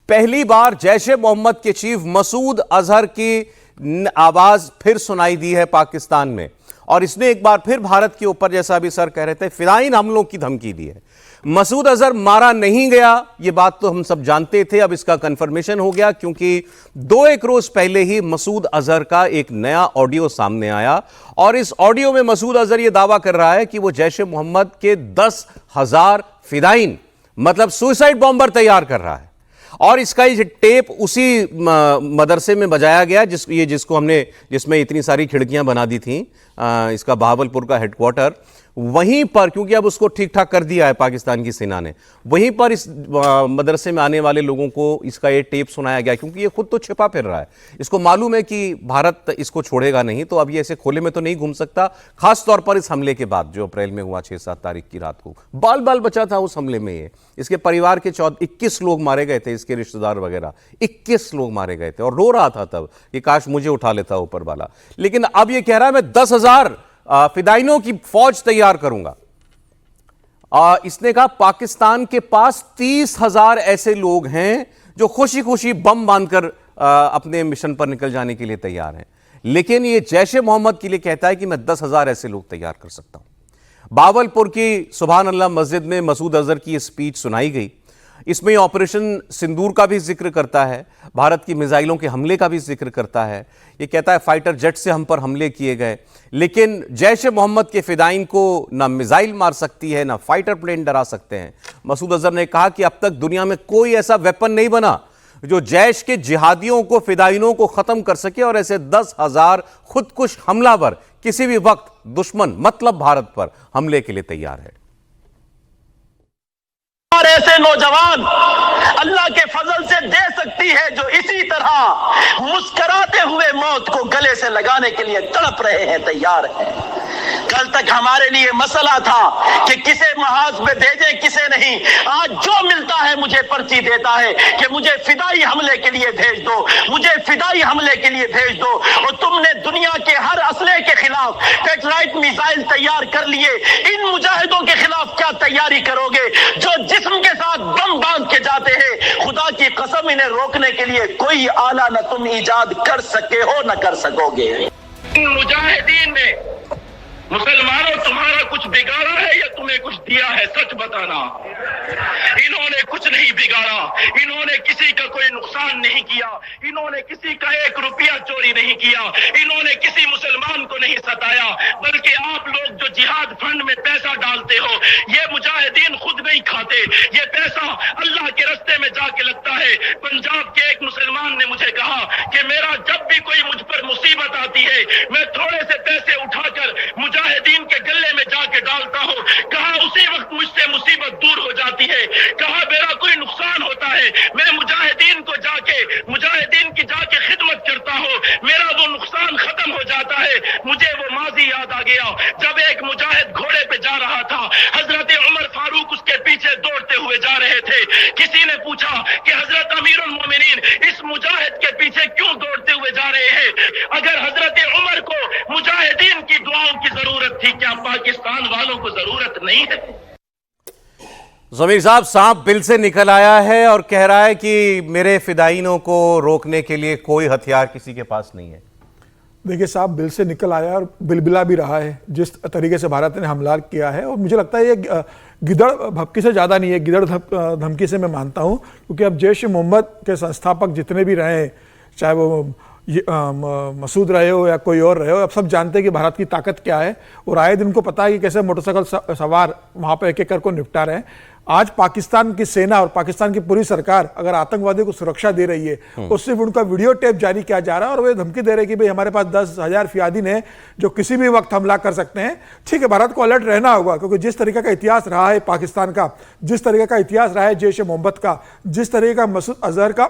पहली बार जैश ए मोहम्मद के चीफ मसूद अजहर की आवाज फिर सुनाई दी है पाकिस्तान में, और इसने एक बार फिर भारत के ऊपर, जैसा अभी सर कह रहे थे, फिदायीन हमलों की धमकी दी है। मसूद अजहर मारा नहीं गया, यह बात तो हम सब जानते थे, अब इसका कंफर्मेशन हो गया, क्योंकि 2-1 रोज पहले ही मसूद अजहर का एक नया ऑडियो सामने आया, और इस ऑडियो में मसूद अजहर यह दावा कर रहा है कि वो जैश ए मोहम्मद के 10,000 फिदायीन, मतलब सुसाइड बॉम्बर तैयार कर रहा है। और इसका ये टेप उसी मदरसे में बजाया गया जिसमें इतनी सारी खिड़कियां बना दी थी, इसका बहावलपुर का हेडक्वार्टर, वहीं पर, क्योंकि अब उसको ठीक ठाक कर दिया है पाकिस्तान की सेना ने, वहीं पर इस मदरसे में आने वाले लोगों को इसका ये टेप सुनाया गया, क्योंकि ये खुद तो छिपा फिर रहा है, इसको मालूम है कि भारत इसको छोड़ेगा नहीं, तो अब ये ऐसे खोले में तो नहीं घूम सकता, खास तौर पर इस हमले के बाद जो अप्रैल में हुआ 6-7 तारीख की रात को। बाल बाल बचा था उस हमले में, ये इसके परिवार के 21 लोग मारे गए थे, इसके रिश्तेदार वगैरह 21 लोग मारे गए थे, और रो रहा था तब कि काश मुझे उठा लेता ऊपर वाला। लेकिन अब ये कह रहा है मैं 10,000 फिदायीनों की फौज तैयार करूंगा। इसने कहा पाकिस्तान के पास 30,000 ऐसे लोग हैं जो खुशी खुशी बम बांधकर अपने मिशन पर निकल जाने के लिए तैयार हैं, लेकिन ये जैश ए मोहम्मद के लिए कहता है कि मैं 10,000 ऐसे लोग तैयार कर सकता हूं। बावलपुर की सुभान अल्लाह मस्जिद में मसूद अजहर की यह स्पीच सुनाई गई। इसमें ऑपरेशन सिंदूर का भी जिक्र करता है, भारत की मिसाइलों के हमले का भी जिक्र करता है। ये कहता है फाइटर जेट से हम पर हमले किए गए, लेकिन जैश ए मोहम्मद के फिदायीन को ना मिसाइल मार सकती है, ना फाइटर प्लेन डरा सकते हैं। मसूद अजहर ने कहा कि अब तक दुनिया में कोई ऐसा वेपन नहीं बना जो जैश के जिहादियों को, फिदायीनों को खत्म कर सके, और ऐसे 10,000 खुदकुश हमलावर किसी भी वक्त दुश्मन, मतलब भारत पर हमले के लिए तैयार है। और ऐसे नौजवान अल्लाह के फजल से दे सकती है जो इसी तरह मुस्कुराते हुए मौत को गले से लगाने के लिए तड़प रहे हैं, तैयार हैं। कल तक हमारे लिए मसला था कि किसे महाज में भेजें किसे नहीं, आज जो मिलता है मुझे पर्ची देता है कि मुझे फिदाई हमले के लिए भेज दो, मुझे फिदाई हमले के लिए भेज दो। और तुमने दुनिया के हर असले के खिलाफ पेट्राइट मिसाइल तैयार कर लिए, इन मुजाहिदों के खिलाफ क्या तैयारी करोगे जो जिस्म के साथ बम बांध के जाते हैं? खुदा की कसम, इन्हें रोकने के लिए कोई आला न तुम इजाद कर सके हो न कर सकोगे। इन मुजाहिदीन ने मुसलमानों तुम्हारा कुछ बिगाड़ा है या तुम्हें कुछ दिया है? सच बताना। इन्होंने कुछ नहीं बिगाड़ा, इन्होंने किसी का कोई नुकसान नहीं किया, इन्होंने किसी का 1 रुपया चोरी नहीं किया, इन्होंने किसी मुसलमान को नहीं सताया, बल्कि आप लोग जो जिहाद फंड में पैसा डालते हो, ये मुजाहिदीन खुद नहीं खाते, ये पैसा अल्लाह के रास्ते में जाके लगता है। पंजाब के एक मुसलमान ने मुझे कहा कि मेरा जब भी कोई मुझ पर मुसीबत आती है, मैं थोड़े से पैसे उठाकर मुजाहिदीन के गले में जाके डालता हूं, कहा उसी वक्त मुझसे मुसीबत दूर हो जाती है। कहा मेरा कोई नुकसान होता है, मैं मुजाहिदीन की जाके खिदमत करता हूं, मेरा वो नुकसान खत्म हो जाता है। मुझे वो माजी याद आ गया जब एक मुजाहिद घोड़े पे जा रहा था, हजरत उमर फारूक उसके पीछे दौड़ते हुए जा रहे थे। किसी ने पूछा कि हजरत अमीरुल मोमिनीन इस मुजाहिद के पीछे क्यों दौड़ते हुए जा रहे हैं? अगर हजरत उमर को मुजाहिदीन की दुआओं की जरूरत थी, क्या पाकिस्तान वालों को जरूरत नहीं है? ज़मीर साहब, सांप बिल से निकल आया है और कह रहा है कि मेरे फिदायीनों को रोकने के लिए कोई हथियार किसी के पास नहीं है। देखिए साहब, बिल से निकल आया और बिलबिला भी रहा है जिस तरीके से भारत ने हमला किया है, और मुझे लगता है ये गिदड़ भपकी से ज़्यादा नहीं है, गिदड़ धमकी से मैं मानता हूँ, क्योंकि अब जैश ए मोहम्मद के संस्थापक जितने भी रहे, चाहे वो मसूद रहे हो या कोई और रहे हो, अब सब जानते हैं कि भारत की ताकत क्या है, और आए दिन को पता है कि कैसे मोटरसाइकिल सवार वहाँ पर एक एक कर को निपटा रहे हैं। आज पाकिस्तान की सेना और पाकिस्तान की पूरी सरकार अगर आतंकवादियों को सुरक्षा दे रही है, तो सिर्फ उनका वीडियो टेप जारी किया जा रहा है और वे धमकी दे रहे हैं कि भाई हमारे पास 10,000 फिदायीन हैं जो किसी भी वक्त हमला कर सकते हैं। ठीक है, भारत को अलर्ट रहना होगा, क्योंकि जिस तरीके का इतिहास रहा है पाकिस्तान का, जिस तरीके का इतिहास रहा है जैश ए मोहम्मद का, जिस तरीके का मसूद अजहर का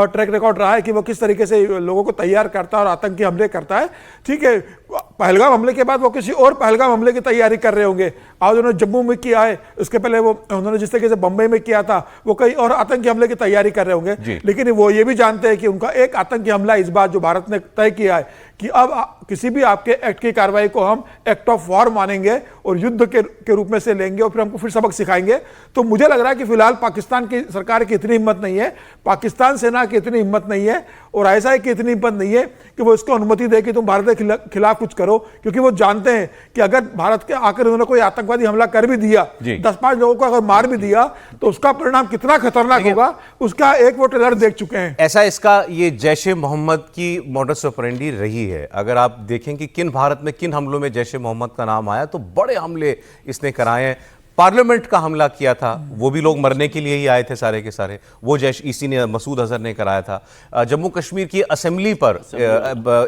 ट्रैक रिकॉर्ड रहा है कि वो किस तरीके से लोगों को तैयार करता है और आतंकी हमले करता है। ठीक है, पहलगाम हमले के बाद वो किसी और पहलगाम हमले की तैयारी कर रहे होंगे। आज उन्होंने जम्मू में किया है, उसके पहले वो उन्होंने जिस तरीके से बंबई में किया था, वो कई और आतंकी हमले की तैयारी कर रहे होंगे। लेकिन वो ये भी जानते हैं कि उनका एक आतंकी हमला इस बार जो भारत ने तय किया है कि अब किसी भी आपके एक्ट की कार्रवाई को हम एक्ट ऑफ वॉर मानेंगे और युद्ध के रूप में से लेंगे और फिर हमको फिर सबक सिखाएंगे। तो मुझे लग रहा है कि फिलहाल पाकिस्तान की सरकार की इतनी हिम्मत नहीं है, पाकिस्तान सेना की इतनी हिम्मत नहीं है और ISI की इतनी हिम्मत नहीं है कि वो इसको अनुमति दे कि तुम भारत के खिलाफ कुछ करो, क्योंकि वो जानते हैं कि अगर भारत के आकर उन्होंने कोई आतंकवादी हमला कर भी दिया, 10-5 लोगों को अगर मार भी दिया, तो उसका परिणाम कितना खतरनाक होगा उसका एक वो ट्रेलर देख चुके हैं। ऐसा इसका ये जैश-ए मोहम्मद की मॉडस ऑपरेंडी रही है। अगर आप देखें कि किन भारत में किन हमलों में जैश-ए मोहम्मद का नाम आया, तो बड़े हमले इसने कराए हैं। पार्लियामेंट का हमला किया था, वो भी लोग मरने के लिए ही आए थे सारे के सारे, वो इसी ने मसूद अजहर ने कराया था। जम्मू कश्मीर की असेंबली पर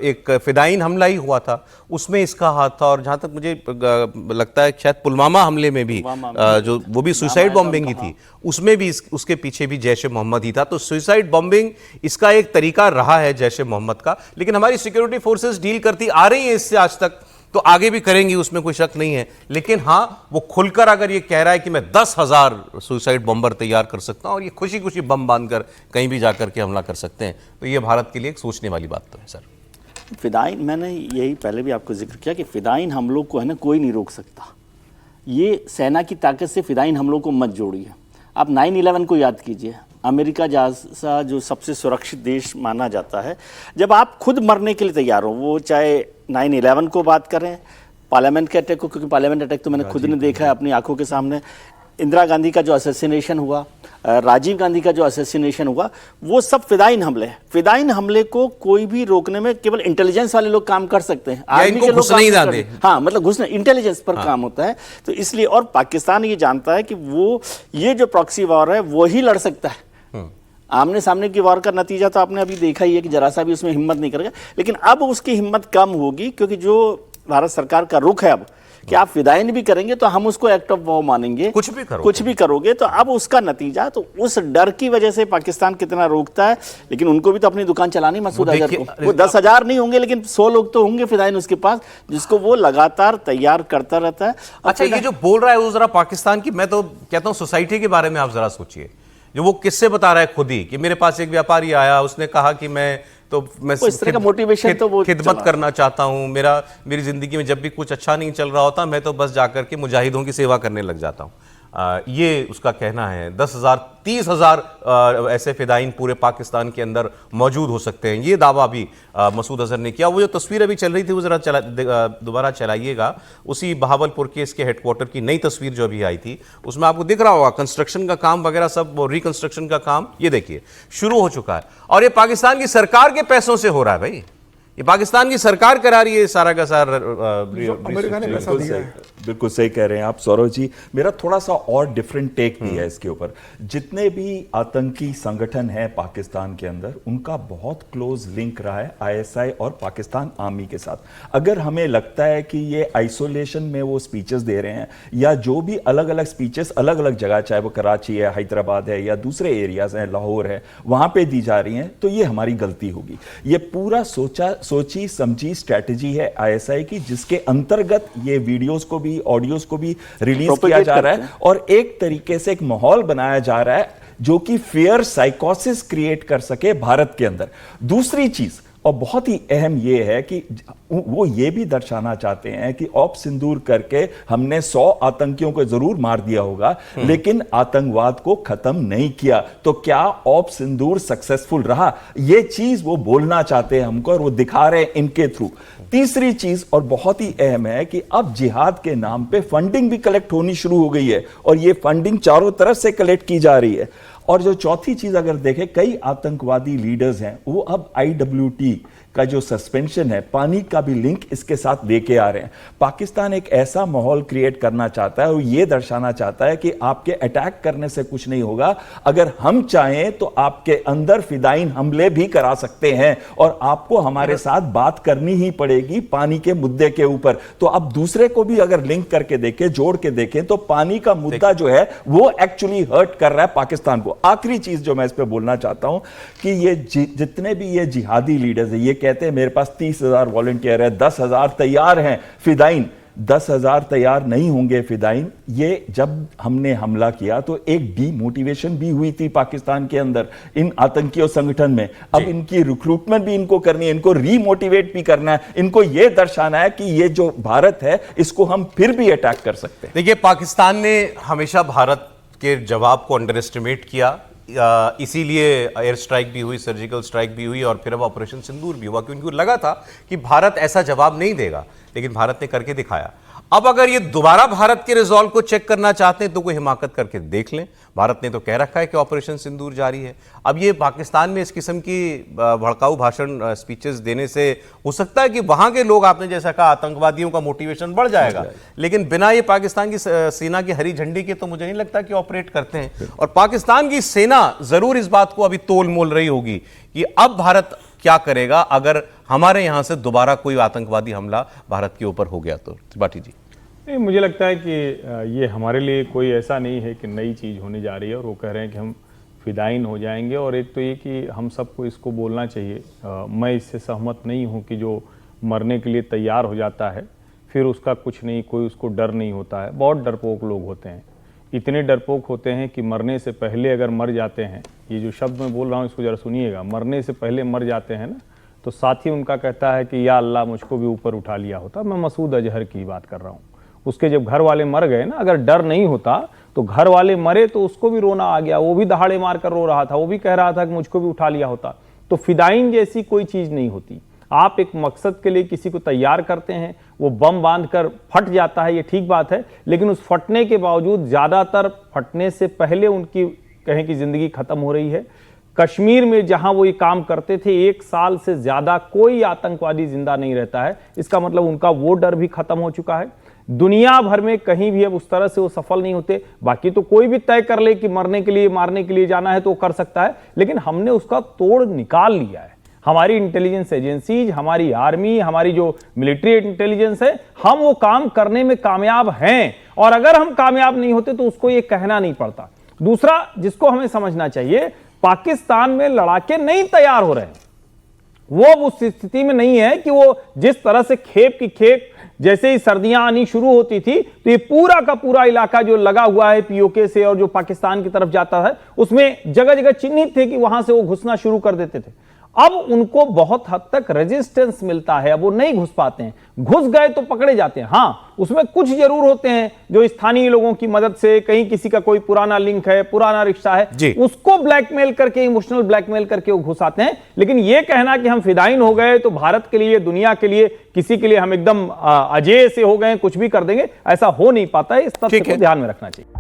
एक फिदाइन हमला ही हुआ था, उसमें इसका हाथ था। और जहां तक मुझे लगता है शायद पुलवामा हमले में भी जो वो भी सुसाइड बॉम्बिंग ही थी, उसमें भी उसके पीछे भी जैश-ए मोहम्मद ही था। तो सुसाइड बॉम्बिंग इसका एक तरीका रहा है जैश-ए मोहम्मद का, लेकिन हमारी सिक्योरिटी फोर्सेस डील करती आ रही है इससे आज तक, तो आगे भी करेंगी, उसमें कोई शक नहीं है। लेकिन हाँ, वो खुलकर अगर ये कह रहा है कि मैं 10,000 सुसाइड बॉम्बर तैयार कर सकता हूं और ये खुशी खुशी बम बांधकर कहीं भी जाकर के हमला कर सकते हैं, तो ये भारत के लिए एक सोचने वाली बात तो है सर। फिदाइन, मैंने यही पहले भी आपको जिक्र किया कि फिदाइन हमलों को है ना कोई नहीं रोक सकता। ये सेना की ताकत से फिदाइन हमलों को मत जोड़िए। आप 9/11 को याद कीजिए, अमेरिका जैसा जो सबसे सुरक्षित देश माना जाता है, जब आप खुद मरने के लिए तैयार हो, वो चाहे 9/11 को बात करें, पार्लियामेंट के अटैक को, क्योंकि पार्लियामेंट अटैक तो मैंने खुद ने देखा है अपनी आंखों के सामने, इंदिरा गांधी का जो असैसिनेशन हुआ, राजीव गांधी का जो असैसिनेशन हुआ, वो सब फिदाइन हमले हैं। फिदाइन हमले को कोई भी रोकने में केवल इंटेलिजेंस वाले लोग काम कर सकते हैं, आर्मी के लोग काम नहीं। हाँ, मतलब घुसने इंटेलिजेंस पर काम होता है। तो इसलिए, और पाकिस्तान ये जानता है कि वो ये जो प्रॉक्सी वॉर है वो ही लड़ सकता है। आमने सामने की वॉर का नतीजा तो आपने अभी देखा ही है कि जरा सा भी उसमें हिम्मत नहीं करेगा। लेकिन अब उसकी हिम्मत कम होगी, क्योंकि जो भारत सरकार का रुख है अब कि आप फिदाइन भी करेंगे तो हम उसको एक्ट ऑफ वॉर मानेंगे, कुछ भी करोगे तो अब उसका नतीजा, तो उस डर की वजह से पाकिस्तान कितना रोकता है। लेकिन उनको भी तो अपनी दुकान चलानी मसूद अजहर को, वो 10,000 नहीं होंगे लेकिन 100 लोग तो होंगे फिदाइन उसके पास, जिसको वो लगातार तैयार करता रहता है। अच्छा, ये जो बोल रहा है वो जरा पाकिस्तान की, मैं तो कहता हूँ सोसाइटी के बारे में आप जरा सोचिए, जो वो किससे बता रहा है खुद ही कि मेरे पास एक व्यापारी आया, उसने कहा कि मैं इस तरह का मोटिवेशन तो वो खिदमत करना चाहता हूं, मेरी जिंदगी में जब भी कुछ अच्छा नहीं चल रहा होता, मैं तो बस जाकर के मुजाहिदों की सेवा करने लग जाता हूं। ये उसका कहना है। 10,000 30,000 ऐसे फिदाइन पूरे पाकिस्तान के अंदर मौजूद हो सकते हैं, ये दावा भी मसूद अजहर ने किया। वो जो तस्वीर अभी चल रही थी वो जरा दोबारा चलाइएगा, उसी बहावलपुर के इसके हेडक्वार्टर की नई तस्वीर जो अभी आई थी, उसमें आपको दिख रहा होगा कंस्ट्रक्शन का काम वगैरह सब, रिकंस्ट्रक्शन का काम ये देखिए शुरू हो चुका है। और ये पाकिस्तान की सरकार के पैसों से हो रहा है भाई, ये पाकिस्तान की सरकार करा रही है सारा का सारा। अमेरिका ने पैसा दिया है। बिल्कुल सही कह रहे हैं आप सौरभ जी। मेरा थोड़ा सा और डिफरेंट टेक भी है इसके ऊपर। जितने भी आतंकी संगठन हैं पाकिस्तान के अंदर, उनका बहुत क्लोज लिंक रहा है ISI और पाकिस्तान आर्मी के साथ। अगर हमें लगता है कि ये आइसोलेशन में वो स्पीचेस दे रहे हैं, या जो भी अलग अलग स्पीचेस अलग अलग जगह, चाहे वो कराची है, हैदराबाद है, या दूसरे एरियाज हैं, लाहौर है, वहां पे दी जा रही हैं, तो ये हमारी गलती होगी। ये पूरा सोची समझी स्ट्रैटेजी है ISI की, जिसके अंतर्गत ये वीडियोस को भी, ऑडियोज को भी रिलीज किया जा रहा है और एक तरीके से एक माहौल बनाया जा रहा है जो कि फियर साइकोसिस क्रिएट कर सके भारत के अंदर। दूसरी चीज, और बहुत ही अहम ये है कि वो ये भी दर्शाना चाहते हैं कि ऑप सिंदूर करके हमने 100 आतंकियों को जरूर मार दिया होगा, लेकिन आतंकवाद को खत्म नहीं किया। तो क्या ऑप सिंदूर सक्सेसफुल रहा? ये चीज वो बोलना चाहते हैं हमको, और वो दिखा रहे हैं इनके थ्रू। तीसरी चीज, और बहुत ही अहम है, कि अब जिहाद के नाम पे फंडिंग भी कलेक्ट होनी शुरू हो गई है, और ये फंडिंग चारों तरफ से कलेक्ट की जा रही है। और जो चौथी चीज अगर देखें, कई आतंकवादी लीडर्स हैं, वो अब IWT का जो सस्पेंशन है, पानी का भी लिंक इसके साथ लेके आ रहे हैं। पाकिस्तान एक ऐसा माहौल क्रिएट करना चाहता है और ये दर्शाना चाहता है कि आपके अटैक करने से कुछ नहीं होगा, अगर हम चाहें तो आपके अंदर फिदाइन हमले भी करा सकते हैं, और आपको हमारे साथ बात करनी ही पड़ेगी पानी के मुद्दे के ऊपर। तो अब दूसरे को भी अगर लिंक करके देखें, जोड़ के देखें, तो पानी का मुद्दा जो है वो एक्चुअली हर्ट कर रहा है पाकिस्तान को। आखिरी चीज जो मैं इस पे बोलना चाहता हूं कि ये जितने भी ये जिहादी लीडर्स हैं, ये कहते हैं मेरे पास 30,000 वॉलंटियर है, 10,000 तैयार हैं फिदाइन। 10,000 तैयार नहीं होंगे फिदाइन, ये जब हमने हमला किया तो एक डीमोटिवेशन भी हुई थी पाकिस्तान के अंदर इन आतंकियों संगठन में। अब इनकी रिक्रूटमेंट भी इनको करनी है, इनको रीमोटिवेट भी करना है, इनको यह दर्शाना है कि ये जो भारत है इसको हम फिर भी अटैक कर सकते हैं। देखिए, पाकिस्तान ने हमेशा भारत के जवाब को अंडर एस्टिमेट किया, इसीलिए एयर स्ट्राइक भी हुई, सर्जिकल स्ट्राइक भी हुई और फिर अब ऑपरेशन सिंदूर भी हुआ, क्योंकि उनको लगा था कि भारत ऐसा जवाब नहीं देगा, लेकिन भारत ने करके दिखाया। अब अगर ये दोबारा भारत के रिजॉल्व को चेक करना चाहते हैं तो कोई हिमाकत करके देख लें। भारत ने तो कह रखा है कि ऑपरेशन सिंदूर जारी है। अब ये पाकिस्तान में इस किस्म की भड़काऊ भाषण, स्पीचेस देने से हो सकता है कि वहां के लोग, आपने जैसा कहा, आतंकवादियों का मोटिवेशन बढ़ जाएगा, लेकिन बिना ये पाकिस्तान की सेना की हरी झंडी के तो मुझे नहीं लगता कि ऑपरेट करते हैं। और पाकिस्तान की सेना जरूर इस बात को अभी तोल मोल रही होगी कि अब भारत क्या करेगा अगर हमारे यहां से दोबारा कोई आतंकवादी हमला भारत के ऊपर हो गया तो। त्रिपाठी जी। नहीं, मुझे लगता है कि ये हमारे लिए कोई ऐसा नहीं है कि नई चीज़ होने जा रही है और वो कह रहे हैं कि हम फिदाइन हो जाएंगे। और एक तो ये कि हम सबको इसको बोलना चाहिए, मैं इससे सहमत नहीं हूँ कि जो मरने के लिए तैयार हो जाता है फिर उसका कुछ नहीं, कोई उसको डर नहीं होता है। बहुत डरपोक लोग होते हैं, इतने डरपोक होते हैं कि मरने से पहले अगर मर जाते हैं, ये जो शब्द मैं बोल रहा हूँ इसको ज़रा सुनिएगा, मरने से पहले मर जाते हैं ना, तो साथी उनका कहता है कि या अल्लाह मुझको भी ऊपर उठा लिया होता। मैं मसूद अजहर की बात कर रहा हूँ। उसके जब घर वाले मर गए ना, अगर डर नहीं होता तो घर वाले मरे तो उसको भी रोना आ गया, वो भी दहाड़े मार कर रो रहा था, वो भी कह रहा था कि मुझको भी उठा लिया होता। तो फिदाइन जैसी कोई चीज़ नहीं होती। आप एक मकसद के लिए किसी को तैयार करते हैं, वो बम बांध कर फट जाता है, ये ठीक बात है, लेकिन उस फटने के बावजूद ज़्यादातर फटने से पहले उनकी कहें कि ज़िंदगी ख़त्म हो रही है। कश्मीर में जहां वो ये काम करते थे 1 साल से ज़्यादा कोई आतंकवादी जिंदा नहीं रहता है, इसका मतलब उनका वो डर भी ख़त्म हो चुका है। दुनिया भर में कहीं भी अब उस तरह से वो सफल नहीं होते। बाकी तो कोई भी तय कर ले कि मरने के लिए, मारने के लिए जाना है तो वो कर सकता है, लेकिन हमने उसका तोड़ निकाल लिया है। हमारी इंटेलिजेंस एजेंसीज, हमारी आर्मी, हमारी जो मिलिट्री इंटेलिजेंस है, हम वो काम करने में कामयाब हैं। और अगर हम कामयाब नहीं होते तो उसको ये कहना नहीं पड़ता। दूसरा जिसको हमें समझना चाहिए, पाकिस्तान में लड़ाके नहीं तैयार हो रहे हैं। वो उस स्थिति में नहीं है कि वो जिस तरह से खेप की खेप, जैसे ही सर्दियां आनी शुरू होती थी तो ये पूरा का पूरा इलाका जो लगा हुआ है पीओके से और जो पाकिस्तान की तरफ जाता है, उसमें जगह जगह चिन्हित थे कि वहां से वो घुसना शुरू कर देते थे। अब उनको बहुत हद तक रेजिस्टेंस मिलता है, अब वो नहीं घुस पाते हैं। घुस गए तो पकड़े जाते हैं। हाँ, उसमें कुछ जरूर होते हैं जो स्थानीय लोगों की मदद से, कहीं किसी का कोई पुराना लिंक है, पुराना रिश्ता है, उसको ब्लैकमेल करके, इमोशनल ब्लैकमेल करके वो घुस आते हैं। लेकिन ये कहना कि हम फिदाइन हो गए तो भारत के लिए, दुनिया के लिए, किसी के लिए हम एकदम अजेय से हो गए, कुछ भी कर देंगे, ऐसा हो नहीं पाता है। इस तथ्य को ध्यान में रखना चाहिए।